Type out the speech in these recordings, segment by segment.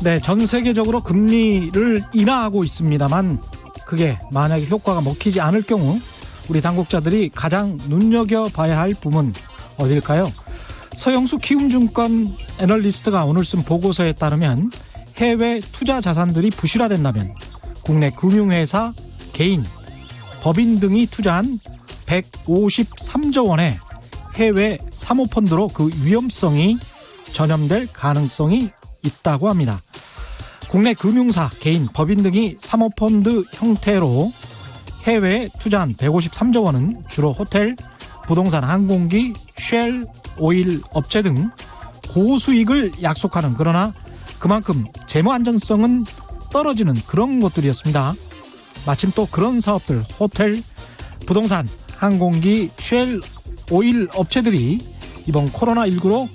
네, 전 세계적으로 금리를 인하하고 있습니다만 그게 만약에 효과가 먹히지 않을 경우 우리 당국자들이 가장 눈여겨봐야 할 부문 어딜까요? 서영수 키움증권 애널리스트가 오늘 쓴 보고서에 따르면 해외 투자 자산들이 부실화된다면 국내 금융회사, 개인, 법인 등이 투자한 153조 원의 해외 사모펀드로 그 위험성이 전염될 가능성이 있다고 합니다. 국내 금융사, 개인, 법인 등이 사모펀드 형태로 해외에 투자한 153조 원은 주로 호텔, 부동산, 항공기, 쉘, 오일 업체 등 고수익을 약속하는, 그러나 그만큼 재무 안전성은 떨어지는 그런 것들이었습니다. 마침 또 그런 사업들, 호텔, 부동산, 항공기, 쉘, 오일 업체들이 이번 코로나19로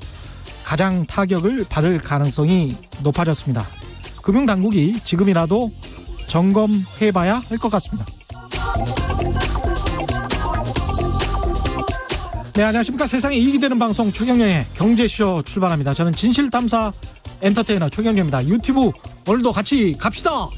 가장 타격을 받을 가능성이 높아졌습니다. 금융당국이 지금이라도 점검해봐야 할 것 같습니다. 네, 안녕하십니까. 세상에 이익이 되는 방송 최경영의 경제쇼 출발합니다. 저는 진실탐사 엔터테이너 최경영입니다. 유튜브 오늘도 같이 갑시다.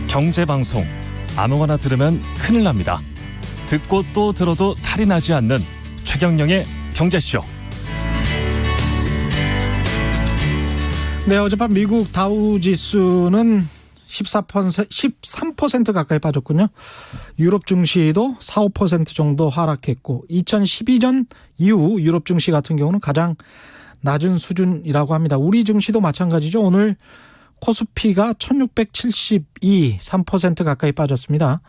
경제방송 아무거나 들으면 큰일 납니다. 듣고 또 들어도 탈이 나지 않는 최경영의 경제쇼. 네, 어젯밤 미국 다우지수는 13% 가까이 빠졌군요. 유럽 증시도 4~5% 정도 하락했고 2012년 이후 유럽 증시 같은 경우는 가장 낮은 수준이라고 합니다. 우리 증시도 마찬가지죠. 오늘 코스피가 1672, 3% 가까이 빠졌습니다.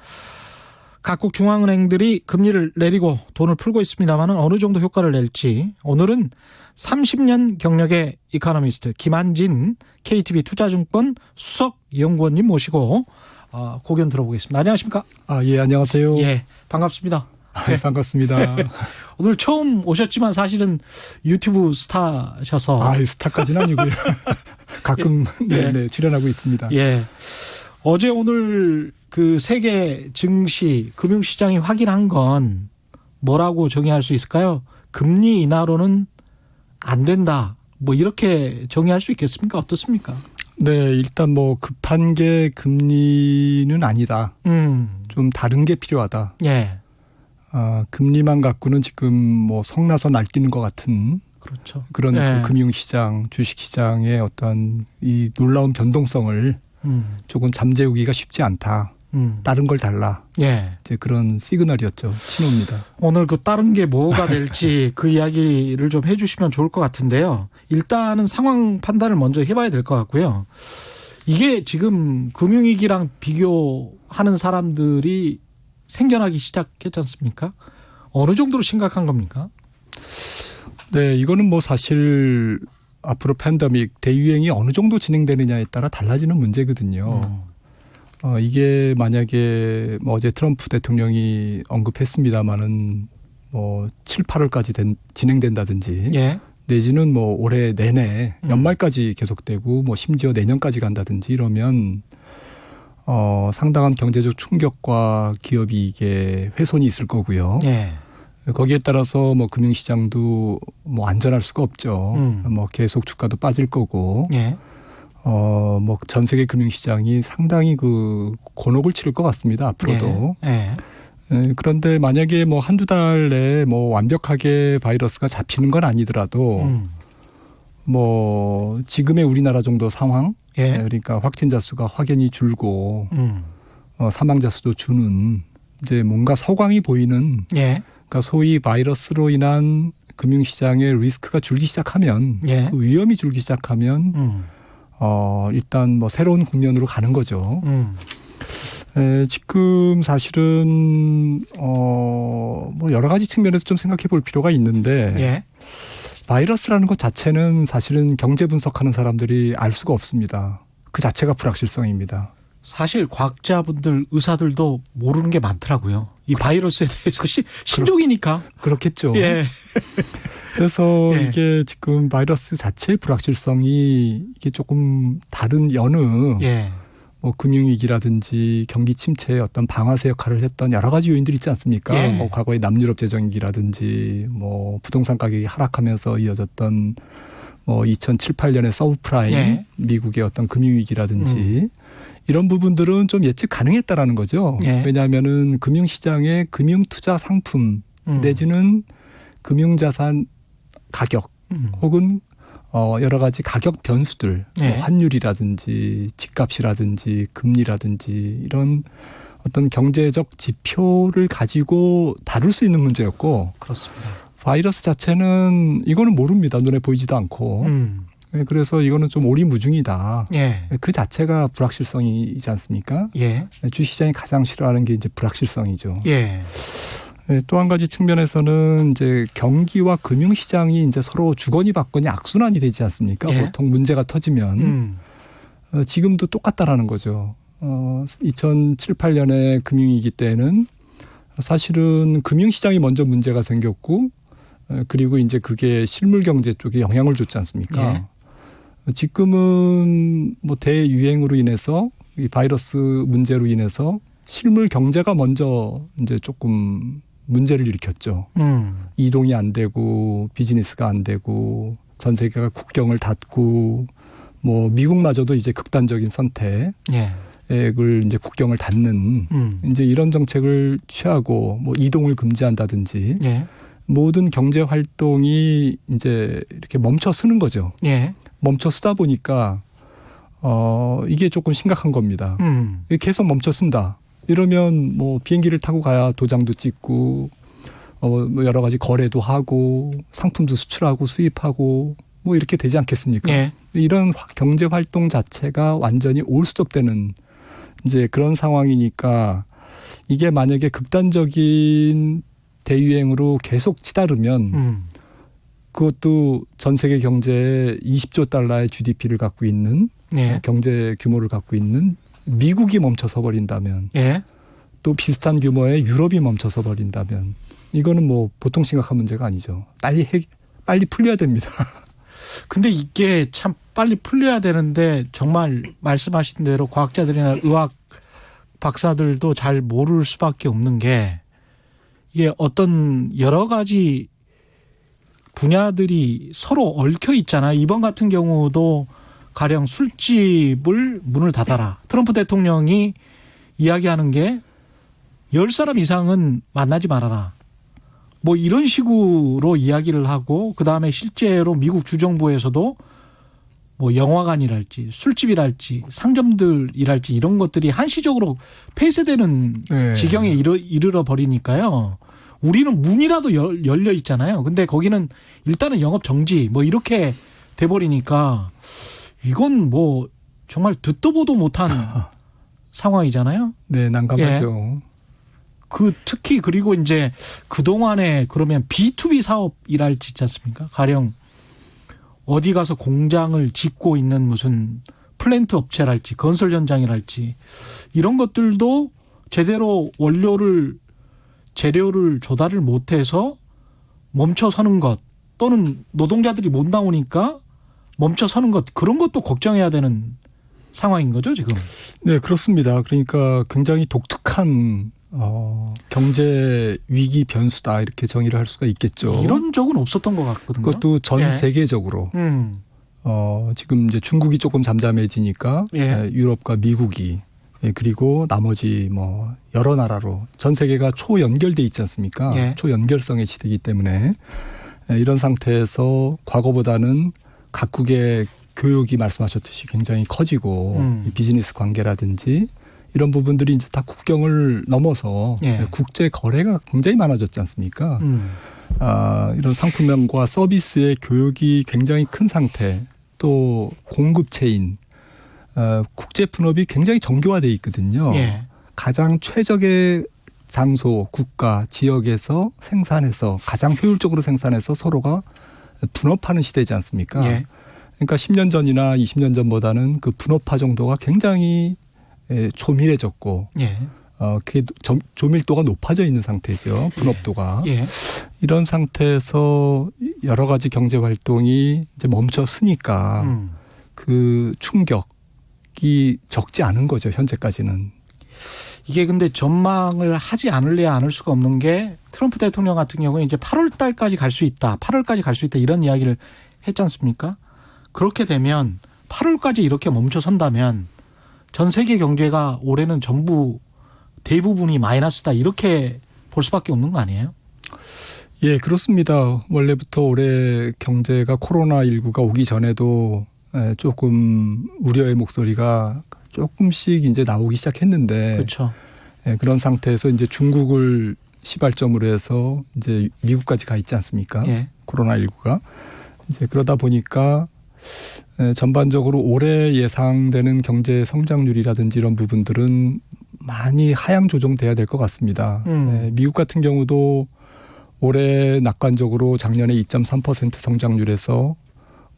각국 중앙은행들이 금리를 내리고 돈을 풀고 있습니다만 어느 정도 효과를 낼지 오늘은 30년 경력의 이코노미스트 김한진 KTB 투자증권 수석 연구원님 모시고 고견 들어보겠습니다. 안녕하십니까? 예, 안녕하세요. 예, 반갑습니다. 네, 반갑습니다. 오늘 처음 오셨지만 사실은 유튜브 스타셔서. 스타까지는 아니고요. 가끔 예. 네, 출연하고 있습니다. 예. 어제 오늘 그 세계 증시 금융시장이 확인한 건 뭐라고 정의할 수 있을까요? 금리 인하로는 안 된다. 뭐 이렇게 정의할 수 있겠습니까? 어떻습니까? 네, 일단 뭐 급한 게 금리는 아니다. 좀 다른 게 필요하다. 예. 금리만 갖고는 지금 뭐 성나서 날뛰는 것 같은 그렇죠. 그런 예. 그 금융시장, 주식시장의 어떤 이 놀라운 변동성을 조금 잠재우기가 쉽지 않다. 다른 걸 달라. 예. 이제 그런 시그널이었죠. 신호입니다. 오늘 그 다른 게 뭐가 될지 그 이야기를 좀 해주시면 좋을 것 같은데요. 일단은 상황 판단을 먼저 해봐야 될 것 같고요. 이게 지금 금융위기랑 비교하는 사람들이 생겨나기 시작했지 않습니까? 어느 정도로 심각한 겁니까? 네, 이거는 뭐 사실 앞으로 팬데믹 대유행이 어느 정도 진행되느냐에 따라 달라지는 문제거든요. 이게 만약에 뭐 어제 트럼프 대통령이 언급했습니다마는 뭐 7, 8월까지 진행된다든지 예. 내지는 뭐 올해 내내 연말까지 계속되고 뭐 심지어 내년까지 간다든지 이러면 상당한 경제적 충격과 기업이 이게 훼손이 있을 거고요. 예. 거기에 따라서 뭐 금융시장도 뭐 안전할 수가 없죠. 뭐 계속 주가도 빠질 거고. 예. 뭐 전 세계 금융시장이 상당히 그 곤혹을 치를 것 같습니다. 앞으로도. 예. 그런데 만약에 뭐 한두 달 내에 뭐 완벽하게 바이러스가 잡히는 건 아니더라도 뭐 지금의 우리나라 정도 상황. 예. 그러니까 확진자 수가 확연히 줄고 사망자 수도 주는 이제 뭔가 서광이 보이는 예. 그러니까 소위 바이러스로 인한 금융시장의 리스크가 줄기 시작하면 예. 그 위험이 줄기 시작하면 일단 뭐 새로운 국면으로 가는 거죠. 지금 사실은 뭐 여러 가지 측면에서 좀 생각해 볼 필요가 있는데 예. 바이러스라는 것 자체는 사실은 경제 분석하는 사람들이 알 수가 없습니다. 그 자체가 불확실성입니다. 사실 과학자분들, 의사들도 모르는 게 많더라고요. 이 바이러스에 대해서 신종이니까. 그렇겠죠. 예. 그래서 예. 이게 지금 바이러스 자체의 불확실성이 이게 조금 다른 여느 예. 뭐 금융위기라든지 경기 침체의 어떤 방아쇠 역할을 했던 여러 가지 요인들이 있지 않습니까? 예. 뭐 과거의 남유럽 재정위기라든지 뭐 부동산 가격이 하락하면서 이어졌던 뭐 2007, 8년의 서브프라임, 예. 미국의 어떤 금융위기라든지 이런 부분들은 좀 예측 가능했다라는 거죠. 예. 왜냐하면은 금융시장의 금융투자 상품 내지는 금융자산 가격 혹은 여러 가지 가격 변수들, 예. 뭐 환율이라든지 집값이라든지 금리라든지 이런 어떤 경제적 지표를 가지고 다룰 수 있는 문제였고 그렇습니다. 바이러스 자체는 이거는 모릅니다. 눈에 보이지도 않고. 그래서 이거는 좀 오리무중이다. 예. 그 자체가 불확실성이지 않습니까? 예. 주시장이 가장 싫어하는 게 이제 불확실성이죠. 예. 또 한 가지 측면에서는 이제 경기와 금융시장이 이제 서로 주거니 받거니 악순환이 되지 않습니까? 예. 보통 문제가 터지면 지금도 똑같다라는 거죠. 2007, 8년의 금융위기 때는 사실은 금융시장이 먼저 문제가 생겼고 그리고 이제 그게 실물 경제 쪽에 영향을 줬지 않습니까? 예. 지금은 뭐 대유행으로 인해서 이 바이러스 문제로 인해서 실물 경제가 먼저 이제 조금 문제를 일으켰죠. 이동이 안 되고 비즈니스가 안 되고 전 세계가 국경을 닫고 뭐 미국마저도 이제 극단적인 선택을 이제 국경을 닫는 이제 이런 정책을 취하고 뭐 이동을 금지한다든지 예. 모든 경제 활동이 이제 이렇게 멈춰 서는 거죠. 예. 멈춰 서다 보니까 이게 조금 심각한 겁니다. 계속 멈춰 쓴다. 이러면 뭐 비행기를 타고 가야 도장도 찍고 뭐 여러 가지 거래도 하고 상품도 수출하고 수입하고 뭐 이렇게 되지 않겠습니까? 예. 이런 경제 활동 자체가 완전히 올스톱되는 이제 그런 상황이니까 이게 만약에 극단적인 대유행으로 계속 치달으면 그것도 전 세계 경제의 20조 달러의 GDP를 갖고 있는 예. 경제 규모를 갖고 있는 미국이 멈춰서 버린다면 예. 또 비슷한 규모의 유럽이 멈춰서 버린다면 이거는 뭐 보통 심각한 문제가 아니죠. 빨리 풀려야 됩니다. 근데 이게 참 빨리 풀려야 되는데 정말 말씀하신 대로 과학자들이나 의학 박사들도 잘 모를 수밖에 없는 게 이게 어떤 여러 가지 분야들이 서로 얽혀 있잖아요. 이번 같은 경우도 가령 술집을 문을 닫아라. 트럼프 대통령이 이야기하는 게 10사람 이상은 만나지 말아라. 뭐 이런 식으로 이야기를 하고 그다음에 실제로 미국 주정부에서도 뭐 영화관이랄지 술집이랄지 상점들이랄지 이런 것들이 한시적으로 폐쇄되는 네. 지경에 이르러 버리니까요. 우리는 문이라도 열려 있잖아요. 근데 거기는 일단은 영업 정지 뭐 이렇게 돼 버리니까 이건 뭐 정말 듣도 보도 못한 상황이잖아요. 네, 난감하죠. 특히 그리고 이제 그동안에 그러면 B2B 사업이랄지 있지 않습니까? 가령 어디 가서 공장을 짓고 있는 무슨 플랜트 업체랄지 건설 현장이랄지 이런 것들도 제대로 재료를 조달을 못해서 멈춰서는 것 또는 노동자들이 못 나오니까 멈춰서는 것 그런 것도 걱정해야 되는 상황인 거죠 지금. 네, 그렇습니다. 그러니까 굉장히 독특한 경제 위기 변수다 이렇게 정의를 할 수가 있겠죠. 이런 적은 없었던 것 같거든요. 그것도 전 예. 세계적으로 지금 이제 중국이 조금 잠잠해지니까 예. 유럽과 미국이 그리고 나머지 뭐 여러 나라로 전 세계가 초연결돼 있지 않습니까? 예. 초연결성의 시대이기 때문에 이런 상태에서 과거보다는 각국의 교역이 말씀하셨듯이 굉장히 커지고 이 비즈니스 관계라든지 이런 부분들이 이제 다 국경을 넘어서 예. 국제 거래가 굉장히 많아졌지 않습니까? 이런 상품과 서비스의 교역이 굉장히 큰 상태, 또 공급 체인, 국제 분업이 굉장히 정교화돼 있거든요. 예. 가장 최적의 장소, 국가, 지역에서 생산해서 가장 효율적으로 생산해서 서로가 분업하는 시대지 않습니까? 예. 그러니까 10년 전이나 20년 전보다는 그 분업화 정도가 굉장히 조밀해졌고 예. 그게 조밀도가 높아져 있는 상태죠. 분업도가. 예. 이런 상태에서 여러 가지 경제 활동이 이제 멈춰 서니까 그 충격 전망력이 적지 않은 거죠. 현재까지는. 이게 근데 전망을 하지 않을래야 않을 수가 없는 게 트럼프 대통령 같은 경우에 이제 8월 달까지 갈 수 있다. 8월까지 갈 수 있다. 이런 이야기를 했지 않습니까? 그렇게 되면 8월까지 이렇게 멈춰선다면 전 세계 경제가 올해는 전부 대부분이 마이너스다. 이렇게 볼 수밖에 없는 거 아니에요? 예, 그렇습니다. 원래부터 올해 경제가 코로나19가 오기 전에도 조금 우려의 목소리가 조금씩 이제 나오기 시작했는데 그렇죠. 그런 상태에서 이제 중국을 시발점으로 해서 이제 미국까지 가 있지 않습니까? 예. 코로나19가. 이제 그러다 보니까 전반적으로 올해 예상되는 경제 성장률이라든지 이런 부분들은 많이 하향 조정돼야 될 것 같습니다. 미국 같은 경우도 올해 낙관적으로 작년에 2.3% 성장률에서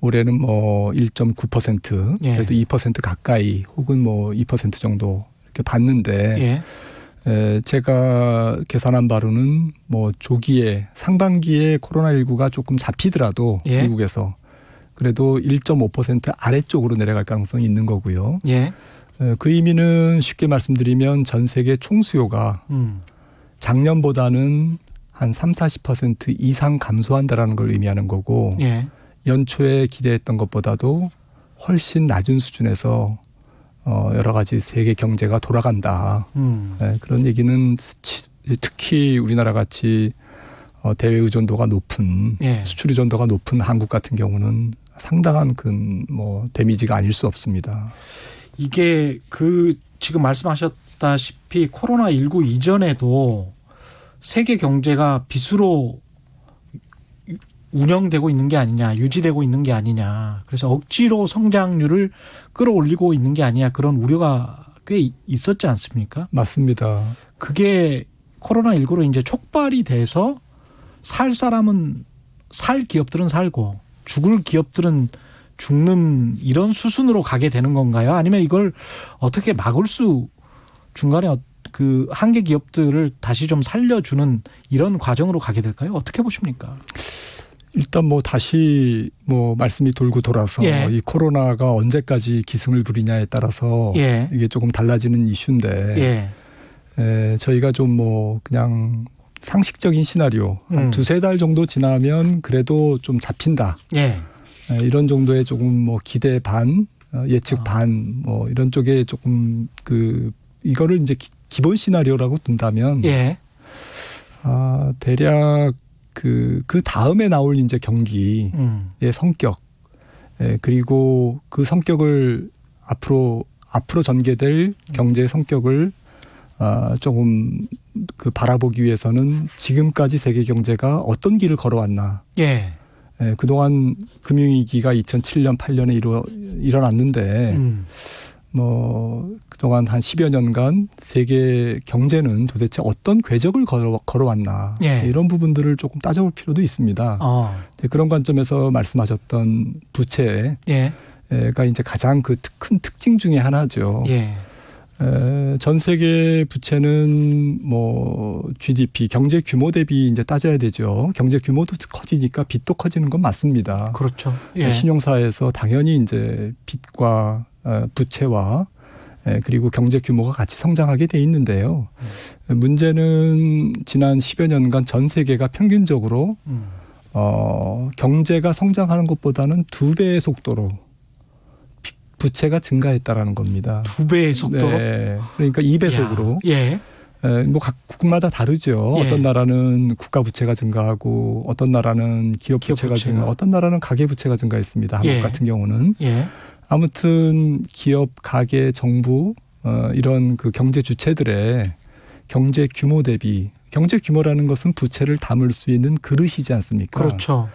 올해는 뭐 1.9% 예. 그래도 2% 가까이 혹은 뭐 2% 정도 이렇게 봤는데 제가 계산한 바로는 뭐 조기에 상반기에 코로나19가 조금 잡히더라도 예. 미국에서 그래도 1.5% 아래쪽으로 내려갈 가능성이 있는 거고요. 예. 그 의미는 쉽게 말씀드리면 전 세계 총수요가 작년보다는 한 30-40% 이상 감소한다라는 걸 의미하는 거고 예. 연초에 기대했던 것보다도 훨씬 낮은 수준에서 여러 가지 세계 경제가 돌아간다. 그런 얘기는 특히 우리나라 같이 대외 의존도가 높은 예. 수출 의존도가 높은 한국 같은 경우는 상당한 뭐 데미지가 아닐 수 없습니다. 이게 지금 말씀하셨다시피 코로나19 이전에도 세계 경제가 빚으로 운영되고 있는 게 아니냐, 유지되고 있는 게 아니냐. 그래서 억지로 성장률을 끌어올리고 있는 게 아니냐. 그런 우려가 꽤 있었지 않습니까? 맞습니다. 그게 코로나19로 이제 촉발이 돼서 살 사람은 살 기업들은 살고 죽을 기업들은 죽는 이런 수순으로 가게 되는 건가요? 아니면 이걸 어떻게 막을 수 중간에 그 한계 기업들을 다시 좀 살려주는 이런 과정으로 가게 될까요? 어떻게 보십니까? 일단 뭐 다시 뭐 말씀이 돌고 돌아서 예. 이 코로나가 언제까지 기승을 부리냐에 따라서 예. 이게 조금 달라지는 이슈인데 저희가 좀 뭐 그냥 상식적인 시나리오 한 2-3달 정도 지나면 그래도 좀 잡힌다. 예. 이런 정도의 조금 뭐 기대 반 예측 반 뭐 이런 쪽에 조금 이거를 이제 기본 시나리오라고 둔다면 대략 그 다음에 나올 이제 경기의 성격 그리고 그 성격을 앞으로 전개될 경제의 성격을 조금 바라보기 위해서는 지금까지 세계 경제가 어떤 길을 걸어왔나. 그동안 금융위기가 2007년, 8년에 일어났는데 뭐 그동안 한 10여 년간 세계 경제는 도대체 어떤 궤적을 걸어왔나. 이런 부분들을 조금 따져볼 필요도 있습니다. 그런 관점에서 말씀하셨던 부채가 이제 가장 큰 특징 중에 하나죠. 전 세계 부채는 뭐 GDP 경제 규모 대비 이제 따져야 되죠. 경제 규모도 커지니까 빚도 커지는 건 맞습니다. 그렇죠. 신용사에서 당연히 이제 빚과 부채와 그리고 경제 규모가 같이 성장하게 돼 있는데요. 문제는 지난 10여 년간 전 세계가 평균적으로 경제가 성장하는 것보다는 2배의 속도로 부채가 증가했다라는 겁니다. 2배의 속도로? 네. 그러니까 2배속으로. 뭐 각국마다 다르죠. 어떤 나라는 국가 부채가 증가하고 어떤 나라는 기업 부채가 증가, 어떤 나라는 가계 부채가 증가했습니다. 한국 같은 경우는. 아무튼 기업, 가계, 정부 이런 경제 주체들의 경제 규모 대비 경제 규모라는 것은 부채를 담을 수 있는 그릇이지 않습니까? 그렇죠.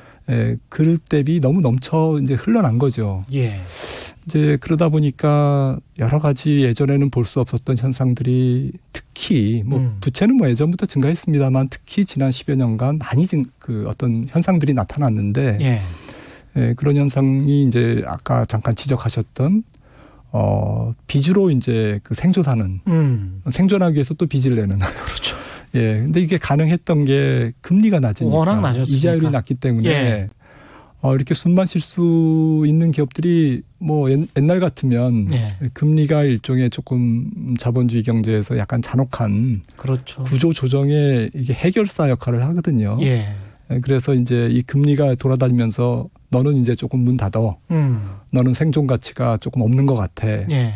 그릇 대비 너무 넘쳐 이제 흘러난 거죠. 이제 그러다 보니까 여러 가지 예전에는 볼 수 없었던 현상들이 특히 뭐 부채는 뭐 예전부터 증가했습니다만 특히 지난 10여 년간 많이 어떤 현상들이 나타났는데 그런 현상이 이제 아까 잠깐 지적하셨던 빚으로 이제 생존하는 생존하기 위해서 또 빚을 내는 그렇죠. 근데 이게 가능했던 게 금리가 낮으니까 워낙 낮았으니까 이자율이 낮기 때문에 이렇게 숨만 쉴 수 있는 기업들이 뭐 옛날 같으면 예. 금리가 일종의 조금 자본주의 경제에서 약간 잔혹한 그렇죠. 구조 조정의 이게 해결사 역할을 하거든요. 예. 그래서 이제 이 금리가 돌아다니면서 너는 이제 조금 문 닫어. 너는 생존 가치가 조금 없는 것 같아. 예.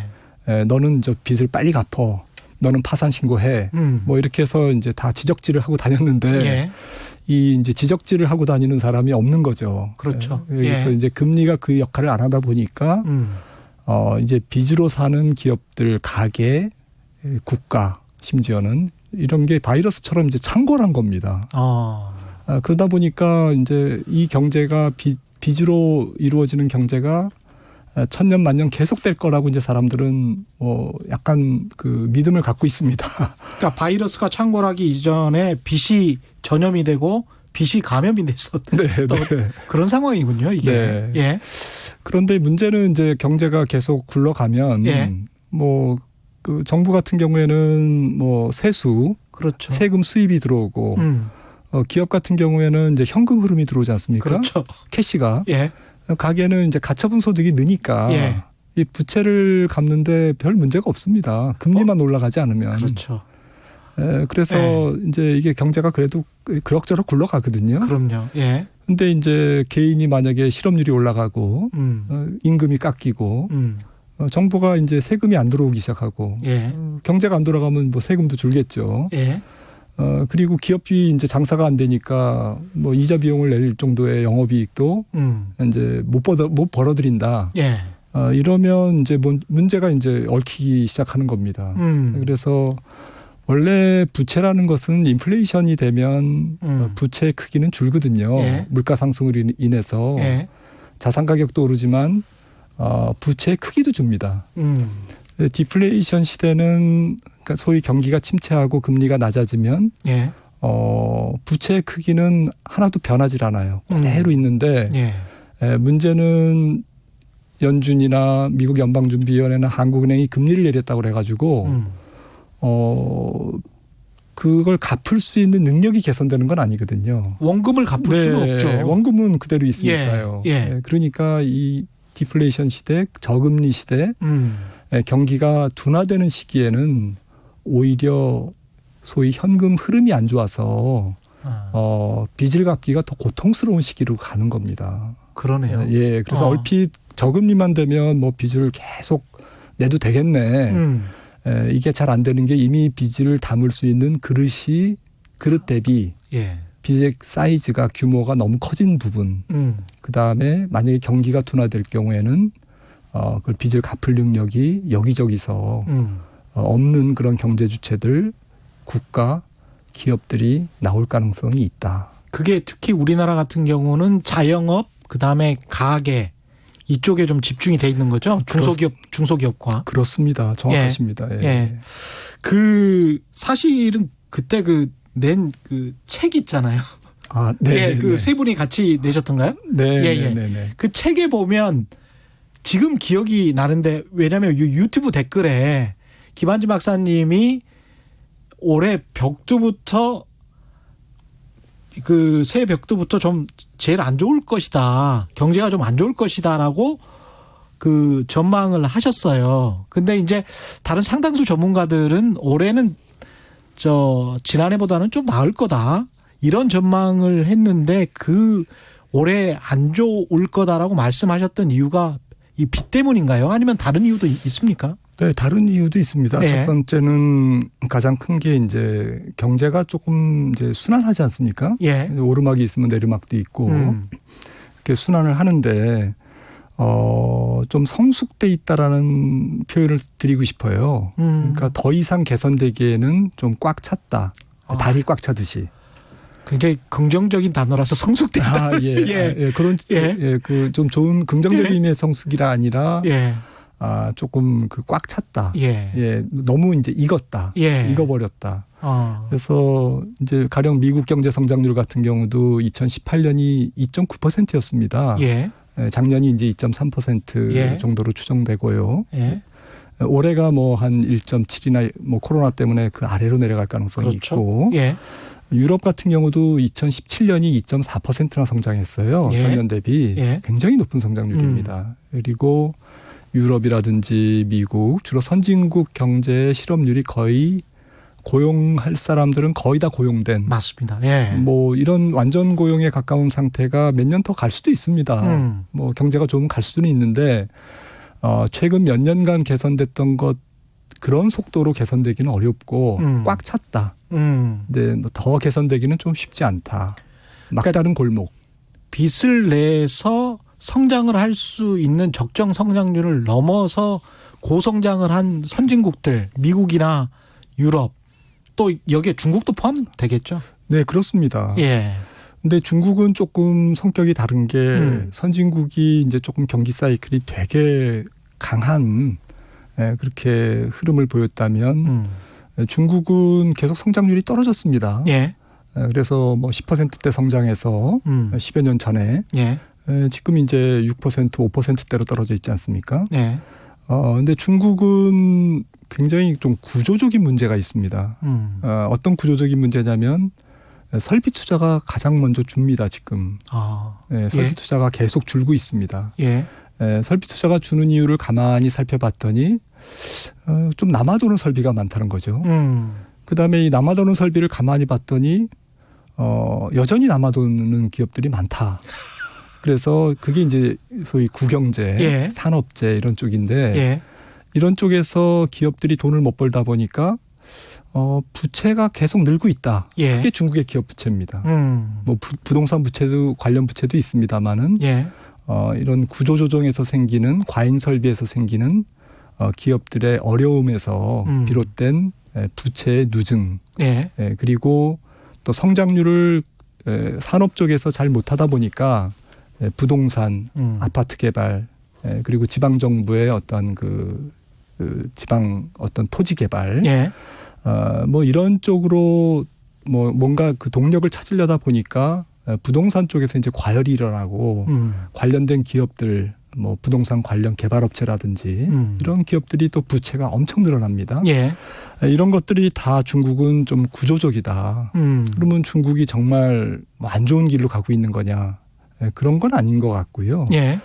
너는 저 빚을 빨리 갚어. 너는 파산 신고해. 뭐 이렇게 해서 이제 다 지적질을 하고 다녔는데 예. 이 이제 지적질을 하고 다니는 사람이 없는 거죠. 그렇죠. 그래서 예. 이제 금리가 그 역할을 안 하다 보니까 이제 빚으로 사는 기업들, 가게, 국가, 심지어는 이런 게 바이러스처럼 이제 창궐한 겁니다. 그러다 보니까 이제 이 경제가 빚으로 이루어지는 경제가 천년 만년 계속될 거라고 이제 사람들은 약간 그 믿음을 갖고 있습니다. 그러니까 바이러스가 창궐하기 이전에 빚이 전염이 되고 빚이 감염이 됐었던 네, 네. 그런 상황이군요, 이게. 네. 예. 그런데 문제는 이제 경제가 계속 굴러가면 예. 뭐 그 정부 같은 경우에는 뭐 세수, 그렇죠. 세금 수입이 들어오고 기업 같은 경우에는 이제 현금 흐름이 들어오지 않습니까? 그렇죠. 캐시가. 예. 가게는 이제 가처분 소득이 느니까 예. 이 부채를 갚는데 별 문제가 없습니다. 금리만 올라가지 않으면. 그렇죠. 그래서 이제 이게 경제가 그래도 그럭저럭 굴러가거든요. 그럼요. 예. 근데 이제 개인이 만약에 실업률이 올라가고 임금이 깎이고 정부가 이제 세금이 안 들어오기 시작하고 예. 경제가 안 돌아가면 뭐 세금도 줄겠죠. 예. 그리고 기업이 이제 장사가 안 되니까 뭐 이자 비용을 낼 정도의 영업이익도 이제 못 벌어들인다. 예. 이러면 이제 문제가 이제 얽히기 시작하는 겁니다. 그래서 원래 부채라는 것은 인플레이션이 되면 부채의 크기는 줄거든요. 예. 물가 상승으로 인해서 예. 자산 가격도 오르지만 부채의 크기도 줍니다. 디플레이션 시대는 그러니까 소위 경기가 침체하고 금리가 낮아지면 예. 부채의 크기는 하나도 변하질 않아요. 그대로 있는데 예. 문제는 연준이나 미국 연방준비위원회나 한국은행이 금리를 내렸다고 그래가지고 그걸 갚을 수 있는 능력이 개선되는 건 아니거든요. 원금을 갚을 수는 없죠. 원금은 그대로 있으니까요. 예. 예. 그러니까 이 디플레이션 시대, 저금리 시대, 경기가 둔화되는 시기에는 오히려 소위 현금 흐름이 안 좋아서 빚을 갚기가 더 고통스러운 시기로 가는 겁니다. 그러네요. 예, 그래서 얼핏 저금리만 되면 뭐 빚을 계속 내도 되겠네. 이게 잘 안 되는 게 이미 빚을 담을 수 있는 그릇 대비 예. 빚의 사이즈가 규모가 너무 커진 부분. 그다음에 만약에 경기가 둔화될 경우에는 그 빚을 갚을 능력이 여기저기서 없는 그런 경제 주체들, 국가, 기업들이 나올 가능성이 있다. 그게 특히 우리나라 같은 경우는 자영업, 그다음에 가게 이쪽에 좀 집중이 돼 있는 거죠. 중소기업과. 그렇습니다. 정확하십니다. 예. 예. 그 사실은 그때 낸 책 있잖아요. 네. 예, 그 세 분이 같이 내셨던가요? 네. 예. 네. 그 책에 보면 지금 기억이 나는데 왜냐하면 유튜브 댓글에 김한진 박사님이 올해 벽두부터 새해 벽두부터 좀 제일 안 좋을 것이다. 경제가 좀 안 좋을 것이다라고 그 전망을 하셨어요. 근데 이제 다른 상당수 전문가들은 올해는 지난해보다는 좀 나을 거다. 이런 전망을 했는데 올해 안 좋을 거다라고 말씀하셨던 이유가 이 빚 때문인가요? 아니면 다른 이유도 있습니까? 네, 다른 이유도 있습니다. 네. 첫 번째는 가장 큰 게 이제 경제가 조금 이제 순환하지 않습니까? 예. 오르막이 있으면 내리막도 있고 이렇게 순환을 하는데 좀 성숙돼 있다라는 표현을 드리고 싶어요. 그러니까 더 이상 개선되기에는 좀 꽉 찼다. 다리 꽉 차듯이. 굉장히 긍정적인 단어라서 성숙되다. 예. 그런 그 좀 좋은 긍정적인 의미의 성숙이라 아니라 조금 꽉 찼다. 예. 너무 이제 익었다. 예. 익어버렸다. 그래서 이제 가령 미국 경제 성장률 같은 경우도 2018년이 2.9%였습니다. 예. 작년이 이제 2.3% 정도로 추정되고요. 예. 올해가 뭐 한 1.7이나 뭐 코로나 때문에 그 아래로 내려갈 가능성이 그렇죠. 있고. 예. 유럽 같은 경우도 2017년이 2.4%나 성장했어요. 예. 전년 대비 예. 굉장히 높은 성장률입니다. 그리고 유럽이라든지 미국 주로 선진국 경제의 실업률이 거의 고용할 사람들은 거의 다 고용된 맞습니다. 예. 뭐 이런 완전 고용에 가까운 상태가 몇 년 더 갈 수도 있습니다. 뭐 경제가 좀 갈 수는 있는데 최근 몇 년간 개선됐던 것 그런 속도로 개선되기는 어렵고 꽉 찼다. 근데 더 개선되기는 좀 쉽지 않다. 막다른 골목. 빚을 내서 성장을 할 수 있는 적정 성장률을 넘어서 고성장을 한 선진국들, 미국이나 유럽, 또 여기에 중국도 포함되겠죠. 네, 그렇습니다. 예. 근데 중국은 조금 성격이 다른 게 선진국이 이제 조금 경기 사이클이 되게 강한 그렇게 흐름을 보였다면 중국은 계속 성장률이 떨어졌습니다. 예. 그래서 뭐 10%대 성장해서 10여 년 전에 예. 지금 이제 6%, 5%대로 떨어져 있지 않습니까? 예. 근데 중국은 굉장히 좀 구조적인 문제가 있습니다. 어떤 구조적인 문제냐면 설비 투자가 가장 먼저 줍니다, 지금. 설비 예. 투자가 계속 줄고 있습니다. 예. 설비 투자가 주는 이유를 가만히 살펴봤더니 좀 남아도는 설비가 많다는 거죠. 그다음에 이 남아도는 설비를 가만히 봤더니 여전히 남아도는 기업들이 많다. 그래서 그게 이제 소위 구경제, 예. 산업재 이런 쪽인데 예. 이런 쪽에서 기업들이 돈을 못 벌다 부채가 계속 늘고 있다. 예. 그게 중국의 기업 부채입니다. 뭐 부동산 부채도 관련 부채도 있습니다만은 예. 이런 구조 조정에서 생기는 과잉 설비에서 생기는 기업들의 어려움에서 비롯된 부채의 누증, 예. 그리고 또 성장률을 산업 쪽에서 잘 못하다 보니까 부동산, 아파트 개발, 그리고 지방 정부의 어떤 그 지방 어떤 토지 개발, 예. 뭐 이런 쪽으로 뭐 뭔가 그 동력을 찾으려다 보니까 부동산 쪽에서 이제 과열이 일어나고 관련된 기업들, 뭐 부동산 관련 개발업체라든지 이런 기업들이 또 부채가 엄청 늘어납니다. 예. 이런 것들이 다 중국은 좀 구조적이다. 그러면 중국이 정말 안 좋은 길로 가고 있는 거냐? 그런 건 아닌 것 같고요. 예.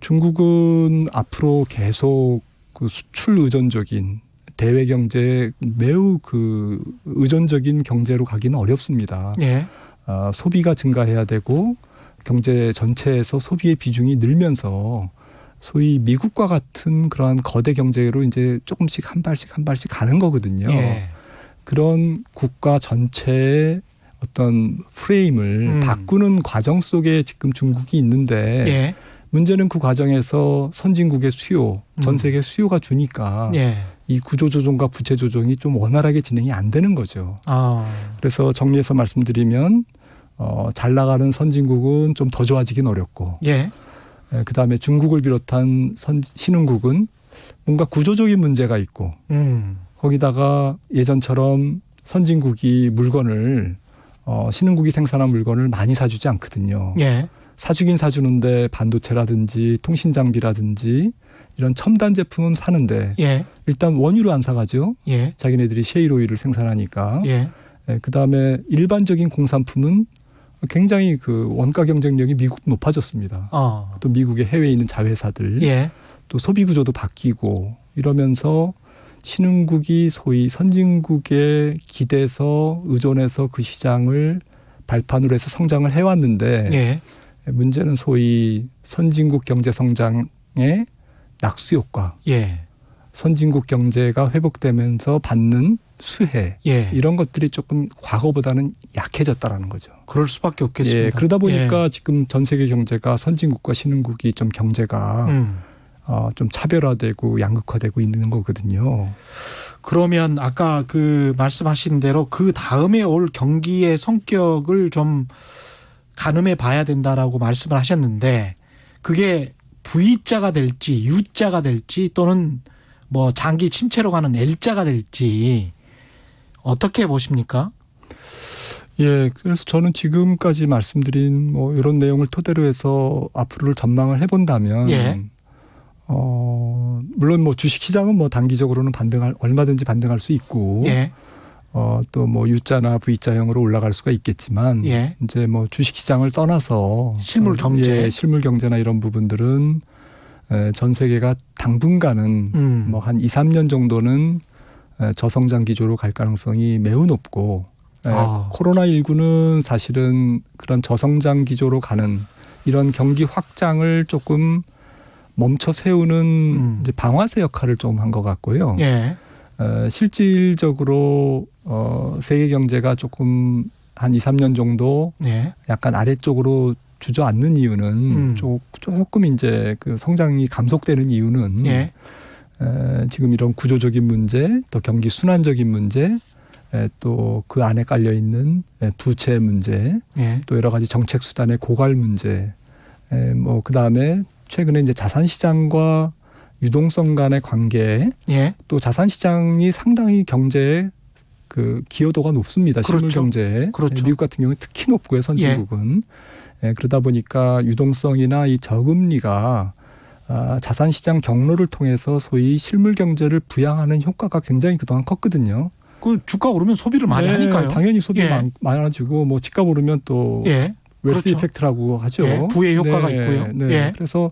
중국은 앞으로 계속 그 수출 의존적인 대외 경제에 매우 그 의존적인 경제로 가기는 어렵습니다. 예. 소비가 증가해야 되고 경제 전체에서 소비의 비중이 늘면서 소위 미국과 같은 그러한 거대 경제로 이제 조금씩 한 발씩 가는 거거든요. 예. 그런 국가 전체의 어떤 프레임을 바꾸는 과정 속에 지금 중국이 있는데 예. 문제는 그 과정에서 선진국의 수요, 전 세계 수요가 주니까 예. 이 구조 조정과 부채 조정이 좀 원활하게 진행이 안 되는 거죠. 그래서 정리해서 말씀드리면 잘 나가는 선진국은 좀 더 좋아지긴 어렵고, 예. 그다음에 중국을 비롯한 신흥국은 뭔가 구조적인 문제가 있고, 거기다가 예전처럼 선진국이 물건을 신흥국이 생산한 물건을 많이 사주지 않거든요. 예. 사주긴 사주는데 반도체라든지 통신 장비라든지 이런 첨단 제품은 사는데 예. 일단 원유를 안 사가죠. 예. 자기네들이 셰일 오일을 생산하니까. 예. 그다음에 일반적인 공산품은 굉장히 그 원가 경쟁력이 미국 높아졌습니다. 또 미국의 해외에 있는 자회사들, 예. 또 소비 구조도 바뀌고 이러면서 신흥국이 소위 선진국에 기대서 의존해서 그 시장을 발판으로 해서 성장을 해왔는데 예. 문제는 소위 선진국 경제 성장의 낙수 효과, 예. 선진국 경제가 회복되면서 받는 수혜, 예. 이런 것들이 조금 과거보다는 약해졌다라는 거죠. 그럴 수밖에 없겠습니다. 예, 그러다 보니까 지금 전 세계 경제가 선진국과 신흥국이 좀 경제가 좀 차별화되고 양극화되고 있는 거거든요. 그러면 아까 그 말씀하신 대로 그 다음에 올 경기의 성격을 좀 가늠해 봐야 된다라고 말씀을 하셨는데 그게 V자가 될지 U자가 될지 또는 뭐 장기 침체로 가는 L자가 될지 어떻게 보십니까? 예, 그래서 저는 지금까지 말씀드린 뭐 이런 내용을 토대로 해서 앞으로를 전망을 해본다면, 예. 물론 뭐 주식시장은 뭐 단기적으로는 얼마든지 반등할 수 있고, 예. 또 뭐 U자나 V자형으로 올라갈 수가 있겠지만 예. 이제 뭐 주식 시장을 떠나서 실물 경제. 실물 경제나 이런 부분들은 전 세계가 당분간은 뭐 한 2, 3년 정도는 저성장 기조로 갈 가능성이 매우 높고 코로나19는 사실은 그런 저성장 기조로 가는 이런 경기 확장을 조금 멈춰 세우는 이제 방아쇠 역할을 좀 한 것 같고요. 예. 실질적으로 세계 경제가 조금 한 2, 3년 정도 예. 약간 아래쪽으로 주저앉는 이유는 조금 이제 그 성장이 감속되는 이유는 예. 지금 이런 구조적인 문제, 또 경기 순환적인 문제, 또 그 안에 깔려 있는 부채 문제, 예. 또 여러 가지 정책 수단의 고갈 문제, 뭐 그 다음에 최근에 이제 자산 시장과 유동성 간의 관계, 예. 또 자산 시장이 상당히 경제에 그 기여도가 높습니다. 실물 그렇죠. 경제에. 그렇죠. 미국 같은 경우는 특히 높고요, 선진국은. 그러다 보니까 유동성이나 이 저금리가 자산 시장 경로를 통해서 소위 실물 경제를 부양하는 효과가 굉장히 그동안 컸거든요. 그 주가 오르면 소비를 많이 네, 하니까요. 당연히 소비 예. 많아지고 뭐 집값 오르면 또 예. 웰스 그렇죠. 이펙트라고 하죠. 예, 부의 효과가 네, 있고요. 네. 예. 그래서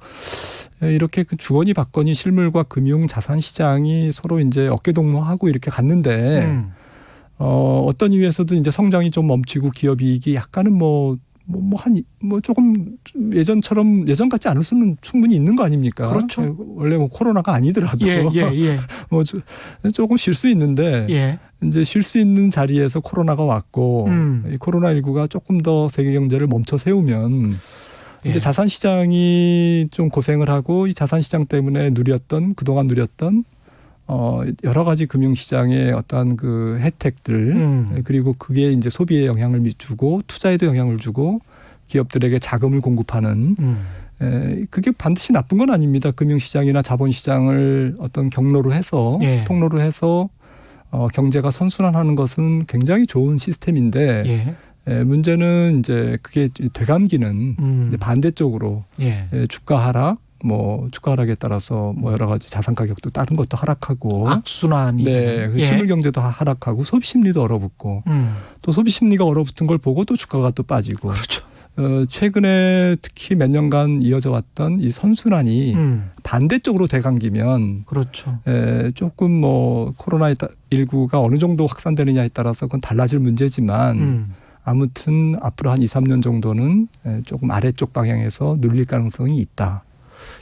이렇게 그 주거니 받거니 실물과 금융 자산 시장이 서로 이제 어깨 동무하고 이렇게 갔는데 어떤 이유에서도 이제 성장이 좀 멈추고 기업 이익이 약간은 조금 예전 같지 않을 수는 충분히 있는 거 아닙니까? 그렇죠. 원래 뭐 코로나가 아니더라도 예. 뭐 조금 쉴 수 있는데 예. 이제 쉴 수 있는 자리에서 코로나가 왔고 이 코로나19가 조금 더 세계 경제를 멈춰 세우면 이제 자산 시장이 좀 고생을 하고 이 자산 시장 때문에 그동안 누렸던 여러 가지 금융 시장의 어떠한 그 혜택들 그리고 그게 이제 소비에 영향을 미치고 투자에도 영향을 주고 기업들에게 자금을 공급하는 그게 반드시 나쁜 건 아닙니다. 금융 시장이나 자본 시장을 어떤 경로로 해서 통로로 해서 경제가 선순환하는 것은 굉장히 좋은 시스템인데 문제는 이제 그게 되감기는 이제 반대쪽으로 주가 하락에 따라서 뭐 여러 가지 자산 가격도 다른 것도 하락하고 악순환이 그 실물 경제도 하락하고 소비 심리도 얼어붙고 또 소비 심리가 얼어붙은 걸 보고 또 주가가 또 빠지고 그렇죠. 최근에 특히 몇 년간 이어져 왔던 이 선순환이 반대쪽으로 되감기면 그렇죠. 조금 뭐 코로나19가 어느 정도 확산되느냐에 따라서 그건 달라질 문제지만 아무튼 앞으로 한 2, 3년 정도는 조금 아래쪽 방향에서 눌릴 가능성이 있다.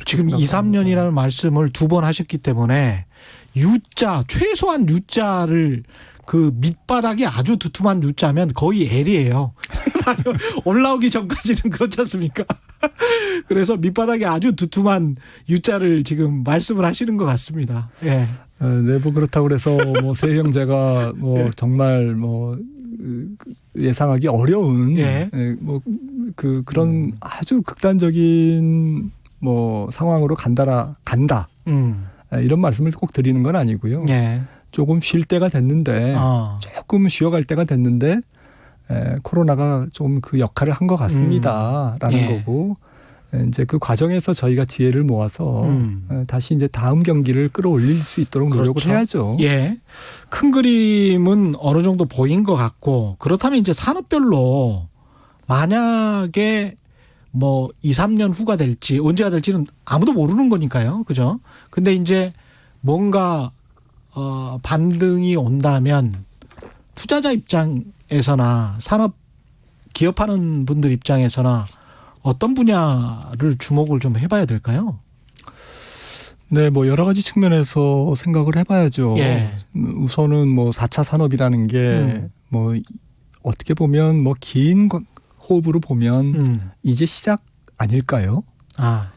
지금 2, 3년이라는 말씀을 2번 하셨기 때문에 최소한 U자를 그 밑바닥이 아주 두툼한 U자면 거의 L이에요. 올라오기 전까지는 그렇지 않습니까? 그래서 밑바닥이 아주 두툼한 U자를 지금 말씀을 하시는 것 같습니다. 예. 네, 뭐 그렇다고 그래서 뭐 세계 경제가 뭐 정말 뭐 예상하기 어려운 그런 아주 극단적인 뭐 상황으로 간다. 이런 말씀을 꼭 드리는 건 아니고요. 조금 쉴 때가 됐는데 조금 쉬어갈 때가 됐는데 코로나가 좀 그 역할을 한 것 같습니다라는 거고 이제 그 과정에서 저희가 지혜를 모아서 다시 이제 다음 경기를 끌어올릴 수 있도록 노력을 그렇죠. 해야죠. 예. 큰 그림은 어느 정도 보인 것 같고 그렇다면 이제 산업별로 만약에 뭐 2, 3년 후가 될지 언제가 될지는 아무도 모르는 거니까요. 그죠? 근데 이제 뭔가 반등이 온다면 투자자 입장에서나 산업 기업하는 분들 입장에서나 어떤 분야를 주목을 좀 해봐야 될까요? 네, 뭐 여러 가지 측면에서 생각을 해봐야죠. 우선은 뭐 4차 산업이라는 게 뭐 어떻게 보면 뭐 긴 호흡으로 보면 이제 시작 아닐까요?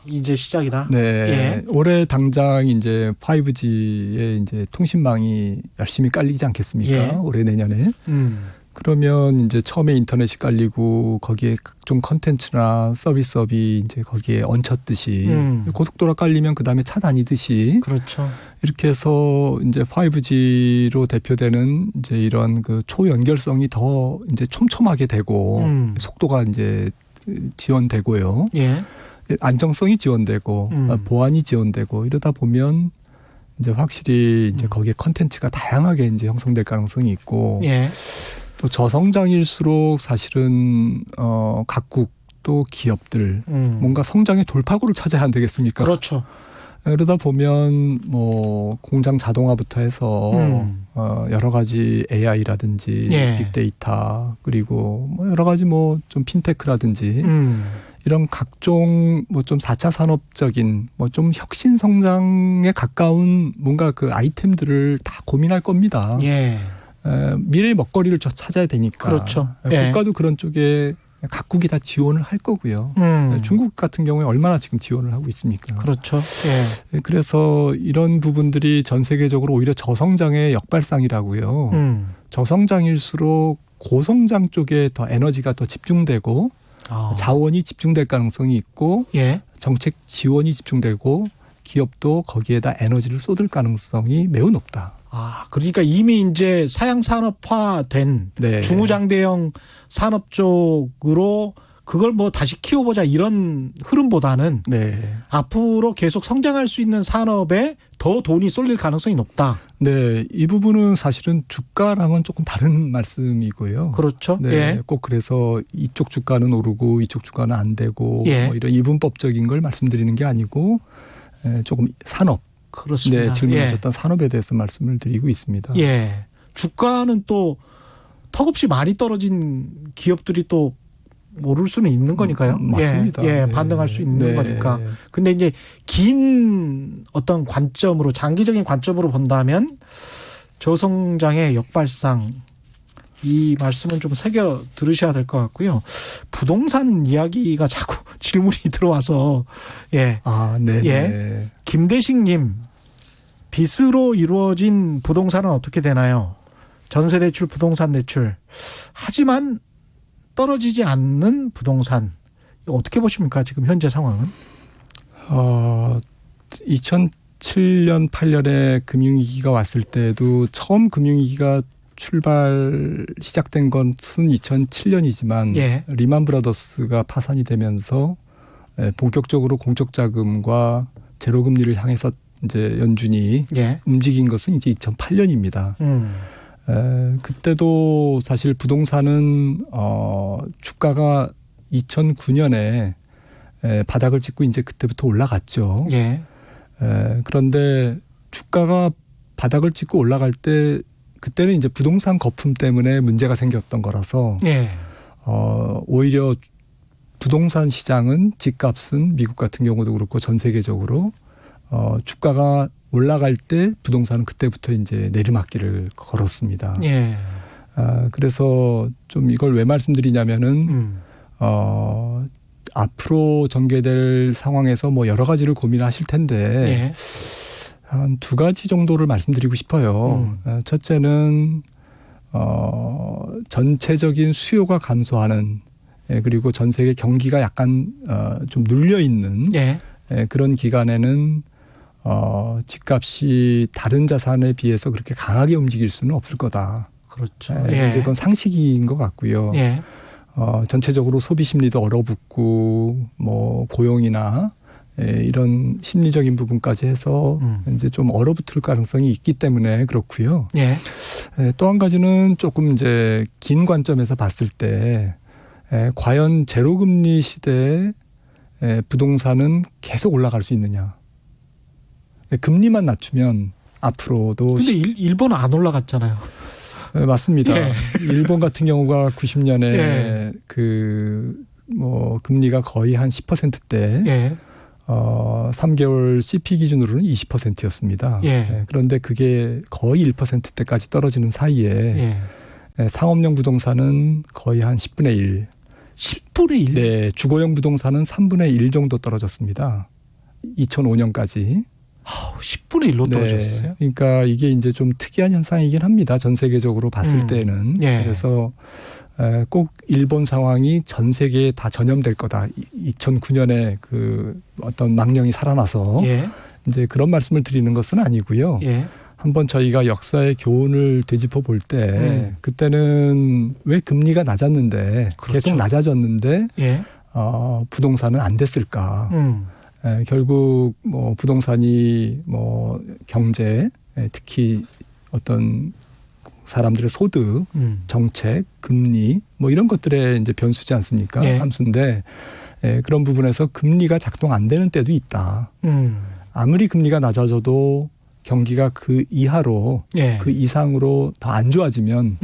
이제 시작이다. 네, 올해 당장 이제 5G의 이제 통신망이 열심히 깔리지 않겠습니까? 올해 내년에. 그러면 이제 처음에 인터넷이 깔리고 거기에 각종 컨텐츠나 서비스업이 이제 거기에 얹혔듯이 고속도로 깔리면 그 다음에 차 다니듯이 그렇죠. 이렇게 해서 이제 5G로 대표되는 이제 이런 그 초연결성이 더 이제 촘촘하게 되고 속도가 이제 지원되고요. 안정성이 지원되고 보안이 지원되고 이러다 보면 이제 확실히 이제 거기에 컨텐츠가 다양하게 이제 형성될 가능성이 있고 예. 또 저성장일수록 사실은 각국 또 기업들 뭔가 성장의 돌파구를 찾아야 안 되겠습니까? 그렇죠. 그러다 보면 뭐 공장 자동화부터 해서 여러 가지 AI라든지 예. 빅데이터 그리고 뭐 여러 가지 뭐 좀 핀테크라든지 이런 각종 뭐 좀 4차 산업적인 뭐 좀 혁신 성장에 가까운 뭔가 그 아이템들을 다 고민할 겁니다. 예. 미래의 먹거리를 찾아야 되니까. 그렇죠. 예. 국가도 그런 쪽에 각국이 다 지원을 할 거고요. 중국 같은 경우에 얼마나 지금 지원을 하고 있습니까? 그렇죠. 예. 그래서 이런 부분들이 전 세계적으로 오히려 저성장의 역발상이라고요. 저성장일수록 고성장 쪽에 더 에너지가 더 집중되고 자원이 집중될 가능성이 있고 예. 정책 지원이 집중되고 기업도 거기에다 에너지를 쏟을 가능성이 매우 높다. 그러니까 이미 이제 사양 산업화된 네. 중후장대형 산업 쪽으로 그걸 뭐 다시 키워보자 이런 흐름보다는 네. 앞으로 계속 성장할 수 있는 산업에 더 돈이 쏠릴 가능성이 높다. 네, 이 부분은 사실은 주가랑은 조금 다른 말씀이고요. 그렇죠. 네, 예. 꼭 그래서 이쪽 주가는 오르고 이쪽 주가는 안 되고 예. 뭐 이런 이분법적인 걸 말씀드리는 게 아니고 조금 산업. 그렇습니다. 네, 질문하셨던 산업에 대해서 말씀을 드리고 있습니다. 예. 주가는 또 턱없이 많이 떨어진 기업들이 또 오를 수는 있는 거니까요. 맞습니다. 예, 네. 반등할 수 있는 네. 거니까. 근데 이제 긴 어떤 관점으로 장기적인 관점으로 본다면 저성장의 역발상 이 말씀은 좀 새겨 들으셔야 될 것 같고요. 부동산 이야기가 자꾸 질문이 들어와서 네. 네. 김대식님, 빚으로 이루어진 부동산은 어떻게 되나요? 전세대출, 부동산 대출. 하지만 떨어지지 않는 부동산. 어떻게 보십니까? 지금 현재 상황은? 2007년, 8년에 금융위기가 왔을 때도 처음 금융위기가 시작된 것은 2007년이지만 예. 리만 브라더스가 파산이 되면서 본격적으로 공적 자금과 제로 금리를 향해서 이제 연준이 움직인 것은 이제 2008년입니다. 그때도 사실 부동산은 주가가 2009년에 바닥을 찍고 이제 그때부터 올라갔죠. 예. 그런데 주가가 바닥을 찍고 올라갈 때 그때는 이제 부동산 거품 때문에 문제가 생겼던 거라서 오히려 부동산 시장은 집값은 미국 같은 경우도 그렇고 전 세계적으로 주가가 올라갈 때 부동산은 그때부터 이제 내리막길을 걸었습니다. 예. 그래서 좀 이걸 왜 말씀드리냐면은 앞으로 전개될 상황에서 뭐 여러 가지를 고민하실 텐데 한 두 가지 정도를 말씀드리고 싶어요. 첫째는 전체적인 수요가 감소하는 그리고 전 세계 경기가 약간 좀 눌려 있는 그런 기간에는 집값이 다른 자산에 비해서 그렇게 강하게 움직일 수는 없을 거다. 그렇죠. 이제 그건 상식인 것 같고요. 전체적으로 소비 심리도 얼어붙고 뭐 고용이나 이런 심리적인 부분까지 해서 이제 좀 얼어붙을 가능성이 있기 때문에 그렇고요. 또 한 가지는 조금 이제 긴 관점에서 봤을 때 과연 제로금리 시대에 부동산은 계속 올라갈 수 있느냐. 금리만 낮추면 앞으로도. 근데 일본은 안 올라갔잖아요. 맞습니다. 일본 같은 경우가 90년에 뭐 금리가 거의 한 10%대 3개월 CP 기준으로는 20%였습니다. 그런데 그게 거의 1%대까지 떨어지는 사이에 상업용 부동산은 거의 한 10분의 1. 10분의 1? 네. 주거용 부동산은 3분의 1 정도 떨어졌습니다. 2005년까지. 10분의 1로 떨어졌어요? 그러니까 이게 이제 좀 특이한 현상이긴 합니다. 전 세계적으로 봤을 때는. 그래서 꼭 일본 상황이 전 세계에 다 전염될 거다. 2009년에 그 어떤 망령이 살아나서 이제 그런 말씀을 드리는 것은 아니고요. 한번 저희가 역사의 교훈을 되짚어 볼 때 그때는 왜 금리가 낮았는데 계속 낮아졌는데 부동산은 안 됐을까. 결국 뭐 부동산이 뭐 경제, 특히 어떤 사람들의 소득, 정책, 금리 뭐 이런 것들의 이제 변수지 않습니까? 예. 함수인데 그런 부분에서 금리가 작동 안 되는 때도 있다. 아무리 금리가 낮아져도 경기가 그 이하로 예. 그 이상으로 더 안 좋아지면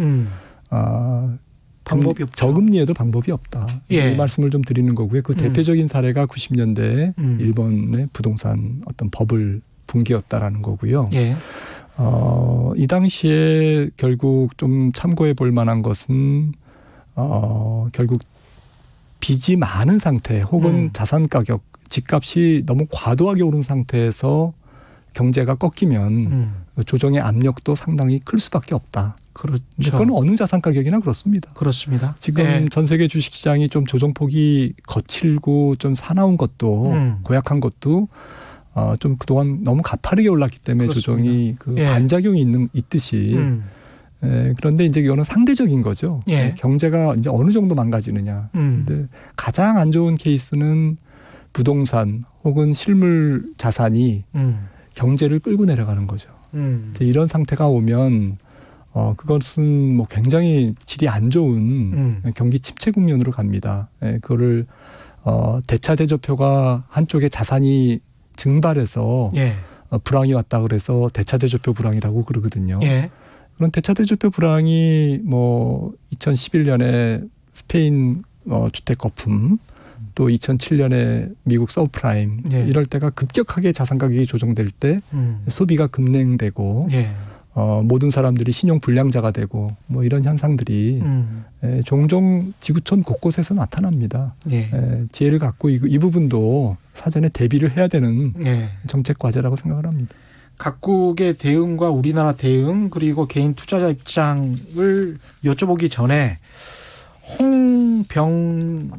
방법이 없죠. 저금리에도 방법이 없다. 예. 이 말씀을 좀 드리는 거고요. 그 대표적인 사례가 90년대에 일본의 부동산 어떤 버블 붕괴였다라는 거고요. 예. 이 당시에 결국 좀 참고해 볼 만한 것은 결국 빚이 많은 상태 혹은 자산 가격, 집값이 너무 과도하게 오른 상태에서 경제가 꺾이면 조정의 압력도 상당히 클 수밖에 없다. 그렇죠. 그건 어느 자산 가격이나 그렇습니다. 그렇습니다. 지금 예. 전 세계 주식시장이 좀 조정폭이 거칠고 좀 사나운 것도 고약한 것도 좀 그동안 너무 가파르게 올랐기 때문에 그렇습니다. 조정이 그 예. 반작용이 있듯이 그런데 이제 이거는 상대적인 거죠. 예. 경제가 이제 어느 정도 망가지느냐. 근데 가장 안 좋은 케이스는 부동산 혹은 실물 자산이 경제를 끌고 내려가는 거죠. 이제 이런 상태가 오면 그것은 뭐 굉장히 질이 안 좋은 경기 침체 국면으로 갑니다. 그거를 대차대조표가 한쪽에 자산이 증발해서 예. 불황이 왔다 그래서 대차대조표 불황이라고 그러거든요. 예. 그런 대차대조표 불황이 뭐 2011년에 스페인 주택 거품 또 2007년에 미국 서브프라임 예. 이럴 때가 급격하게 자산 가격이 조정될 때 소비가 급냉되고 예. 모든 사람들이 신용 불량자가 되고 뭐 이런 현상들이 종종 지구촌 곳곳에서 나타납니다. 예. 지혜를 갖고 이 부분도 사전에 대비를 해야 되는 예. 정책 과제라고 생각을 합니다. 각국의 대응과 우리나라 대응 그리고 개인 투자자 입장을 여쭤보기 전에 홍병등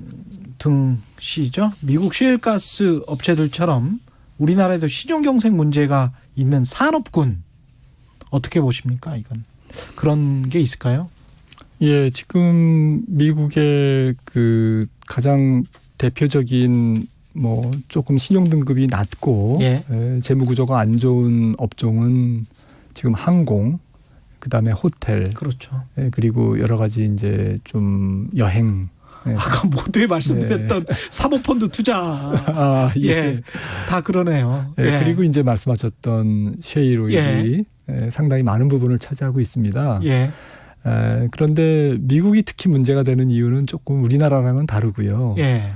씨죠. 미국 셰일가스 업체들처럼 우리나라에도 신용경색 문제가 있는 산업군 어떻게 보십니까? 이건 그런 게 있을까요? 예, 지금 미국의 그 가장 대표적인 뭐 조금 신용 등급이 낮고 예. 재무 구조가 안 좋은 업종은 지금 항공, 그다음에 호텔, 그렇죠. 그리고 여러 가지 이제 좀 여행. 아까 모두에 말씀드렸던 사모펀드 투자. 예. 다 그러네요. 예. 그리고 이제 말씀하셨던 셰일 오일이 상당히 많은 부분을 차지하고 있습니다. 예. 그런데 미국이 특히 문제가 되는 이유는 조금 우리나라랑은 다르고요. 예.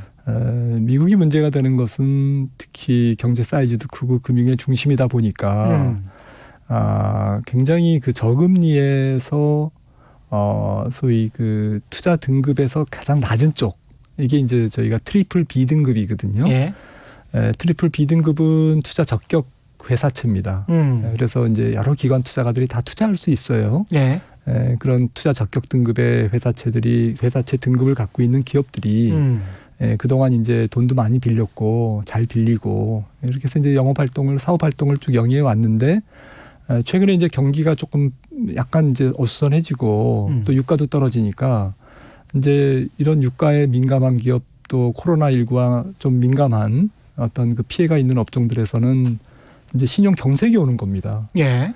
미국이 문제가 되는 것은 특히 경제 사이즈도 크고 금융의 중심이다 보니까 굉장히 그 저금리에서 소위 그 투자 등급에서 가장 낮은 쪽 이게 이제 저희가 트리플 B 등급이거든요. 예. 트리플 B 등급은 투자 적격 회사채입니다. 그래서 이제 여러 기관 투자가들이 다 투자할 수 있어요. 예. 그런 투자 적격 등급의 회사채 등급을 갖고 있는 기업들이 그동안 이제 돈도 많이 빌렸고 잘 빌리고 이렇게 해서 이제 사업 활동을 쭉 영위해 왔는데 최근에 이제 경기가 조금 약간 이제 어수선해지고 또 유가도 떨어지니까 이제 이런 유가에 민감한 기업 또 코로나19와 좀 민감한 어떤 그 피해가 있는 업종들에서는 이제 신용 경색이 오는 겁니다. 예.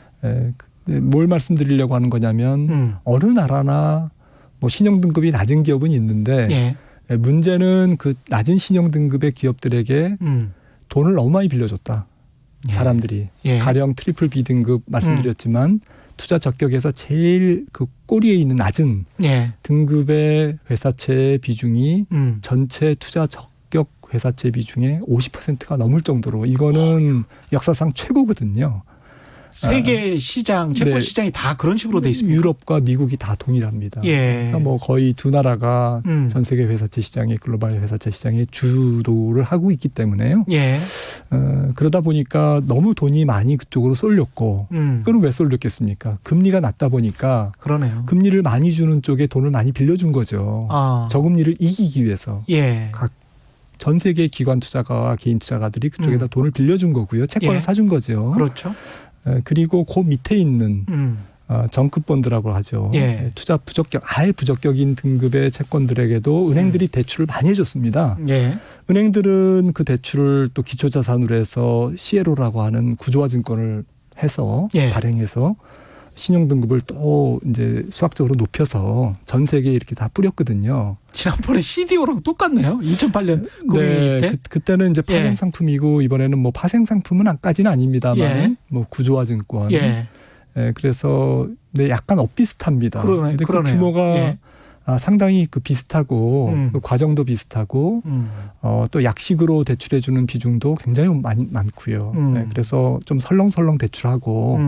뭘 말씀드리려고 하는 거냐면 어느 나라나 뭐 신용 등급이 낮은 기업은 있는데 예. 문제는 그 낮은 신용 등급의 기업들에게 돈을 너무 많이 빌려줬다. 예. 사람들이. 예. 가령 트리플 B 등급 말씀드렸지만 투자 적격에서 제일 그 꼬리에 있는 낮은 예. 등급의 회사채 비중이 전체 투자 적격 회사채 비중의 50%가 넘을 정도로 이거는 역사상 최고거든요. 세계 시장, 채권 네. 시장이 다 그런 식으로 돼 있습니다. 유럽과 미국이 다 동일합니다. 예. 그러니까 뭐 거의 두 나라가 전 세계 회사채 시장에 글로벌 회사채 시장에 주도를 하고 있기 때문에요. 예. 그러다 보니까 너무 돈이 많이 그쪽으로 쏠렸고 그건 왜 쏠렸겠습니까? 금리가 낮다 보니까 그러네요. 금리를 많이 주는 쪽에 돈을 많이 빌려준 거죠. 아. 저금리를 이기기 위해서. 예. 전 세계 기관 투자가와 개인 투자가들이 그쪽에다 돈을 빌려준 거고요. 채권을 예. 사준 거죠. 그렇죠. 그리고 그 밑에 있는 정급 본드라고 하죠. 예. 투자 아예 부적격인 등급의 채권들에게도 은행들이 대출을 많이 해줬습니다. 예. 은행들은 그 대출을 또 기초자산으로 해서 CLO라고 하는 구조화 증권을 해서 예. 발행해서 신용 등급을 또 이제 수학적으로 높여서 전 세계에 이렇게 다 뿌렸거든요. 지난번에 CDO랑 똑같네요. 2008년 금융위기 때. 그때는 이제 파생 예. 상품이고 이번에는 뭐 파생 상품은까지는 아닙니다만 예. 뭐 구조화 증권. 예. 그래서 네, 약간 엇비슷합니다. 그러네, 근데 그 그러네요. 규모가 예. 상당히 그 비슷하고 그 과정도 비슷하고 또 약식으로 대출해 주는 비중도 굉장히 많고요. 네, 그래서 좀 설렁설렁 대출하고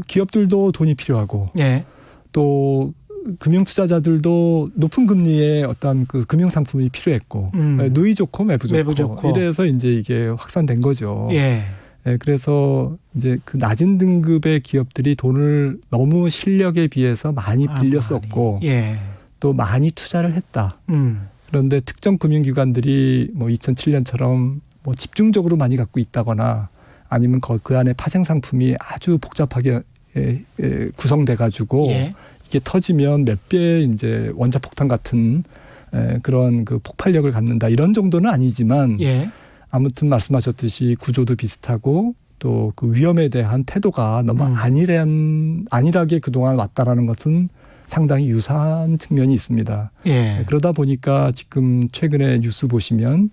기업들도 돈이 필요하고 예. 또 금융 투자자들도 높은 금리의 어떤 그 금융 상품이 필요했고 누이 좋고 매부 좋고 이래서 이제 이게 확산된 거죠. 예. 네, 그래서 이제 그 낮은 등급의 기업들이 돈을 너무 실력에 비해서 많이 빌렸었고 예. 또 많이 투자를 했다. 그런데 특정 금융기관들이 뭐 2007년처럼 뭐 집중적으로 많이 갖고 있다거나 아니면 그 안에 파생 상품이 아주 복잡하게 구성돼 가지고 예. 이게 터지면 몇 배의 이제 원자폭탄 같은 그런 그 폭발력을 갖는다 이런 정도는 아니지만 예. 아무튼 말씀하셨듯이 구조도 비슷하고 또 그 위험에 대한 태도가 너무 안일하게 그동안 왔다라는 것은 상당히 유사한 측면이 있습니다. 예. 그러다 보니까 지금 최근에 뉴스 보시면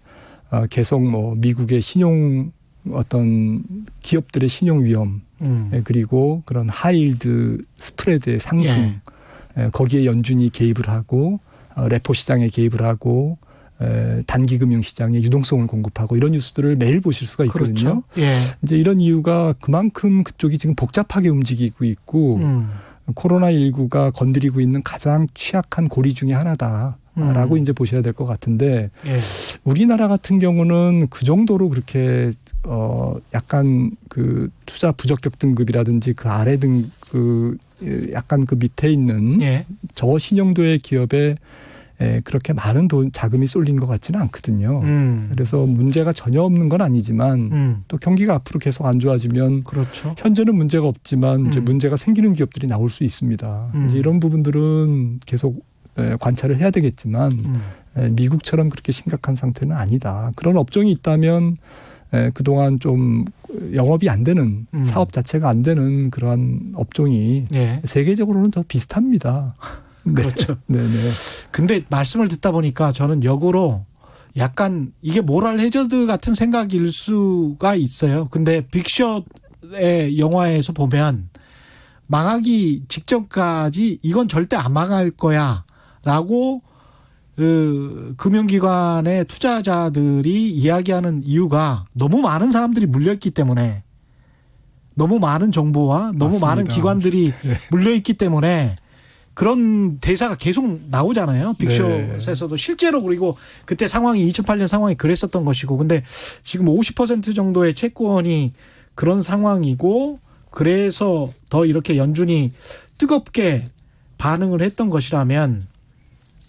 계속 뭐 미국의 신용 어떤 기업들의 신용 위험 그리고 그런 하이힐드 스프레드의 상승 거기에 연준이 개입을 하고 레포 시장에 개입을 하고 단기 금융 시장에 유동성을 공급하고 이런 뉴스들을 매일 보실 수가 있거든요. 그렇죠. 예. 이제 이런 이유가 그만큼 그쪽이 지금 복잡하게 움직이고 있고 코로나19가 건드리고 있는 가장 취약한 고리 중에 하나다라고 이제 보셔야 될 것 같은데 예. 우리나라 같은 경우는 그 정도로 그렇게 약간 그 투자 부적격 등급이라든지 그 아래 그 약간 그 밑에 있는 예. 저신용도의 기업에 그렇게 많은 자금이 쏠린 것 같지는 않거든요. 그래서 문제가 전혀 없는 건 아니지만 또 경기가 앞으로 계속 안 좋아지면 그렇죠. 현재는 문제가 없지만 이제 문제가 생기는 기업들이 나올 수 있습니다. 이제 이런 부분들은 계속 관찰을 해야 되겠지만 미국처럼 그렇게 심각한 상태는 아니다. 그런 업종이 있다면 그동안 좀 영업이 안 되는 사업 자체가 안 되는 그러한 업종이 예. 세계적으로는 더 비슷합니다. 네. 그렇죠. 네네. 근데 말씀을 듣다 보니까 저는 역으로 약간 이게 모럴 해저드 같은 생각일 수가 있어요. 근데 빅숏의 영화에서 보면 망하기 직전까지 이건 절대 안 망할 거야라고 금융기관의 투자자들이 이야기하는 이유가 너무 많은 사람들이 물려있기 때문에 너무 많은 정보와 너무 맞습니다. 많은 기관들이 물려있기 때문에 그런 대사가 계속 나오잖아요. 빅숏에서도 실제로 그리고 그때 상황이 2008년 상황이 그랬었던 것이고 근데 지금 50% 정도의 채권이 그런 상황이고 그래서 더 이렇게 연준이 뜨겁게 반응을 했던 것이라면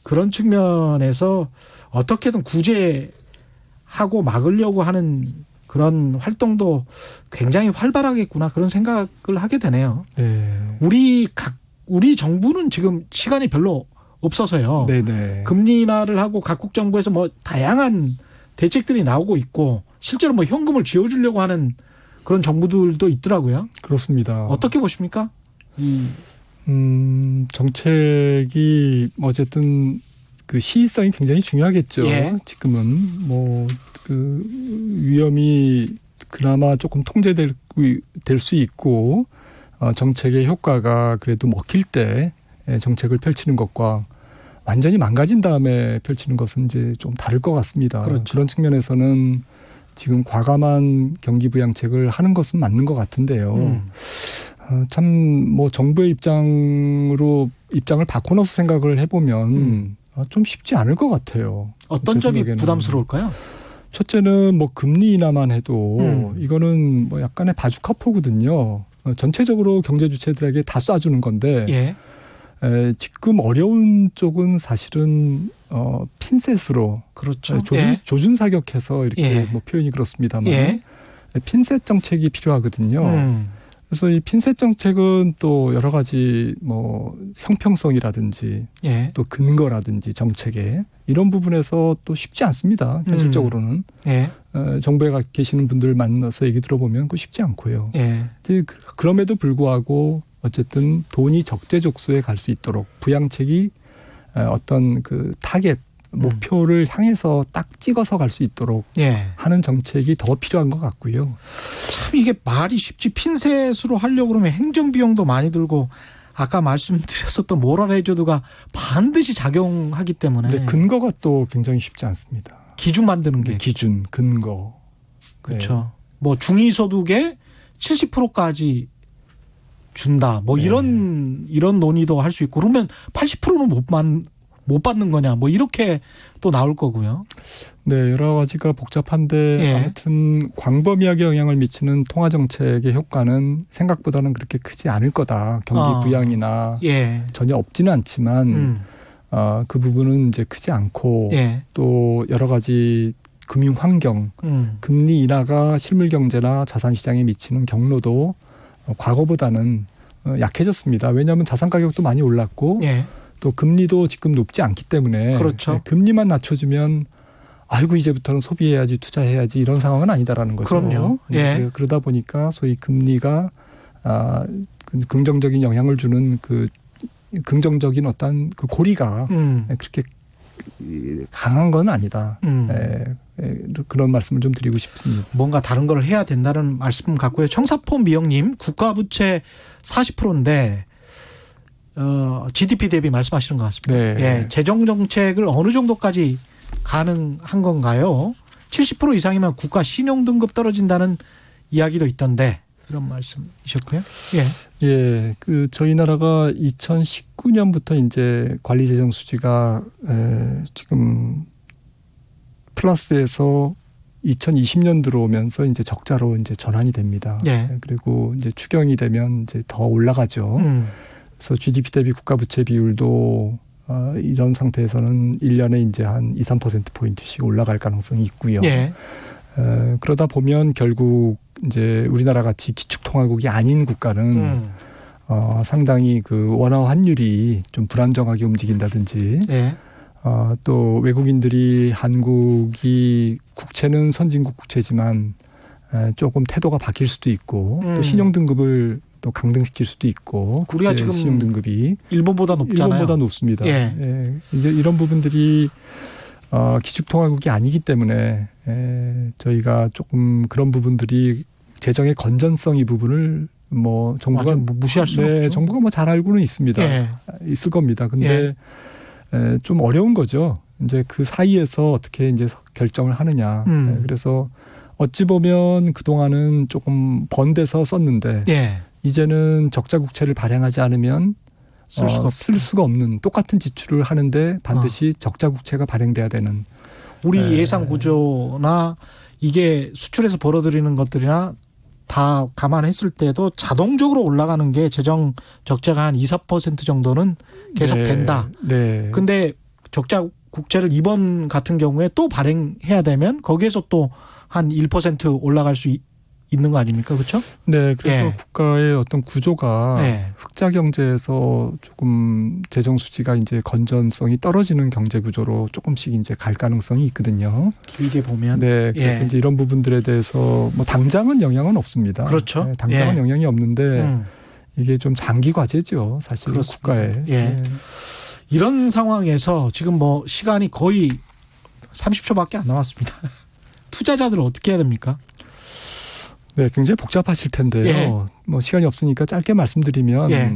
그런 측면에서 어떻게든 구제하고 막으려고 하는 그런 활동도 굉장히 활발하겠구나 그런 생각을 하게 되네요. 네. 우리 정부는 지금 시간이 별로 없어서요. 네네. 금리 인하를 하고 각국 정부에서 뭐 다양한 대책들이 나오고 있고 실제로 뭐 현금을 쥐어주려고 하는 그런 정부들도 있더라고요. 그렇습니다. 어떻게 보십니까? 정책이 어쨌든 그 시의성이 굉장히 중요하겠죠. 예. 지금은 뭐 그 위험이 그나마 조금 통제될 수 있고 정책의 효과가 그래도 먹힐 때 정책을 펼치는 것과 완전히 망가진 다음에 펼치는 것은 이제 좀 다를 것 같습니다. 그렇죠. 그런 측면에서는 지금 과감한 경기 부양책을 하는 것은 맞는 것 같은데요. 참 뭐 정부의 입장을 바꿔놓고 생각을 해보면 좀 쉽지 않을 것 같아요. 어떤 점이 생각에는. 부담스러울까요? 첫째는 뭐 금리 인하만 해도 이거는 뭐 약간의 바주카포거든요. 전체적으로 경제 주체들에게 다 쏴주는 건데 예. 지금 어려운 쪽은 사실은 핀셋으로 그렇죠. 조준 사격해서 이렇게 예. 뭐 표현이 그렇습니다만 예. 핀셋 정책이 필요하거든요. 그래서 이 핀셋 정책은 또 여러 가지 뭐 형평성이라든지 예. 또 근거라든지 정책에 이런 부분에서 또 쉽지 않습니다. 현실적으로는 예. 정부에 계시는 분들 만나서 얘기 들어보면 그거 쉽지 않고요. 예. 그럼에도 불구하고 어쨌든 돈이 적재적소에 갈 수 있도록 부양책이 어떤 그 타겟 목표를 향해서 딱 찍어서 갈 수 있도록 예. 하는 정책이 더 필요한 것 같고요. 참 이게 말이 쉽지 핀셋으로 하려고 그러면 행정 비용도 많이 들고 아까 말씀드렸었던 모럴 해저드가 반드시 작용하기 때문에 근데 근거가 또 굉장히 쉽지 않습니다. 기준 만드는 게 기준, 근거. 그렇죠. 뭐 중위소득의 70%까지 준다. 뭐 네. 이런 논의도 할 수 있고 그러면 80%는 못 받는 거냐. 뭐 이렇게 또 나올 거고요. 네, 여러 가지가 복잡한데 예. 아무튼 광범위하게 영향을 미치는 통화 정책의 효과는 생각보다는 그렇게 크지 않을 거다. 경기 부양이나 예. 전혀 없지는 않지만 그 부분은 이제 크지 않고 예. 또 여러 가지 금융 환경, 금리 인하가 실물 경제나 자산 시장에 미치는 경로도 과거보다는 약해졌습니다. 왜냐하면 자산 가격도 많이 올랐고 예. 또 금리도 지금 높지 않기 때문에 그렇죠. 금리만 낮춰주면 아이고 이제부터는 소비해야지 투자해야지 이런 상황은 아니다라는 거죠. 그럼요. 예. 그러다 보니까 소위 금리가 긍정적인 영향을 주는 그 긍정적인 어떤 그 고리가 그렇게 강한 건 아니다. 그런 말씀을 좀 드리고 싶습니다. 뭔가 다른 걸 해야 된다는 말씀 같고요. 청사포 미영님 국가부채 40%인데 GDP 대비 말씀하시는 것 같습니다. 네. 예, 재정 정책을 어느 정도까지 가능한 건가요? 70% 이상이면 국가 신용 등급 떨어진다는 이야기도 있던데 이런 말씀이셨고요. 예. 예, 저희 나라가 2019년부터 이제 관리 재정 수지가 지금 플러스에서 2020년 들어오면서 이제 적자로 이제 전환이 됩니다. 예. 그리고 이제 추경이 되면 이제 더 올라가죠. 그래서 GDP 대비 국가 부채 비율도 이런 상태에서는 1년에 이제 한 2~3%포인트씩 올라갈 가능성이 있고요. 예. 그러다 보면 결국 이제 우리나라 같이 기축통화국이 아닌 국가는 상당히 그 원화 환율이 좀 불안정하게 움직인다든지 예. 또 외국인들이 한국이 국채는 선진국 국채지만 조금 태도가 바뀔 수도 있고 또 신용 등급을 또 강등시킬 수도 있고 우리가 국제 지금 신용 등급이 일본보다 높잖아요. 일본보다 높습니다. 예. 예. 이제 이런 부분들이 기축통화국이 아니기 때문에 저희가 조금 그런 부분들이 재정의 건전성 이 부분을 뭐 정부가 무시할 수는 없죠. 정부가 뭐 잘 알고는 있습니다. 예. 있을 겁니다. 근데 좀 어려운 거죠. 이제 그 사이에서 어떻게 이제 결정을 하느냐. 그래서 어찌 보면 그 동안은 조금 번데서 썼는데 예. 이제는 적자 국채를 발행하지 않으면 쓸 수가 없는 똑같은 지출을 하는데 반드시 적자 국채가 발행돼야 되는 우리 예상 구조나 이게 수출에서 벌어들이는 것들이나 다 감안했을 때도 자동적으로 올라가는 게 재정 적자가 한 2~4% 정도는 계속 된다. 네. 근데 적자 국채를 이번 같은 경우에 또 발행해야 되면 거기에서 또 한 1% 올라갈 수 있는 거 아닙니까? 그렇죠? 네. 그래서 예. 국가의 어떤 구조가 예. 흑자 경제에서 조금 재정 수지가 이제 건전성이 떨어지는 경제 구조로 조금씩 이제 갈 가능성이 있거든요. 길게 보면. 네. 그래서 예. 이제 이런 부분들에 대해서 뭐 당장은 영향은 없습니다. 그렇죠. 네, 당장은 예. 영향이 없는데 이게 좀 장기 과제죠. 사실 그렇습니다. 국가에. 예. 이런 상황에서 지금 뭐 시간이 거의 30초밖에 안 남았습니다. 투자자들은 어떻게 해야 됩니까? 네, 굉장히 복잡하실 텐데요. 예. 뭐 시간이 없으니까 짧게 말씀드리면 예.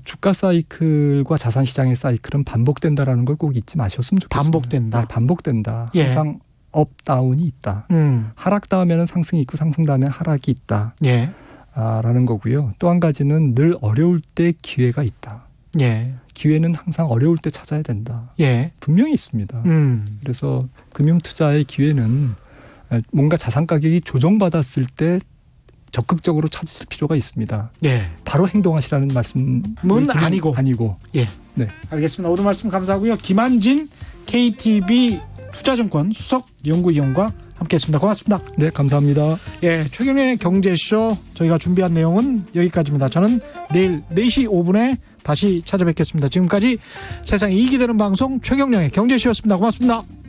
주가 사이클과 자산 시장의 사이클은 반복된다라는 걸 꼭 잊지 마셨으면 좋겠습니다. 반복된다. 네, 반복된다. 예. 항상 업 다운이 있다. 하락 다음에는 상승이 있고 상승 다음에 하락이 있다. 예. 라는 거고요. 또 한 가지는 늘 어려울 때 기회가 있다. 예. 기회는 항상 어려울 때 찾아야 된다. 예. 분명히 있습니다. 그래서 금융 투자의 기회는 뭔가 자산 가격이 조정받았을 때 적극적으로 찾으실 필요가 있습니다. 예. 바로 행동하시라는 말씀은 아니고. 예. 네. 알겠습니다. 오늘 말씀 감사하고요. 김한진 KTB 투자증권 수석 연구위원과 함께했습니다. 고맙습니다. 네, 감사합니다. 예, 최경영의 경제쇼 저희가 준비한 내용은 여기까지입니다. 저는 내일 4시 5분에 다시 찾아뵙겠습니다. 지금까지 세상이 이익이 되는 방송 최경영의 경제쇼였습니다. 고맙습니다.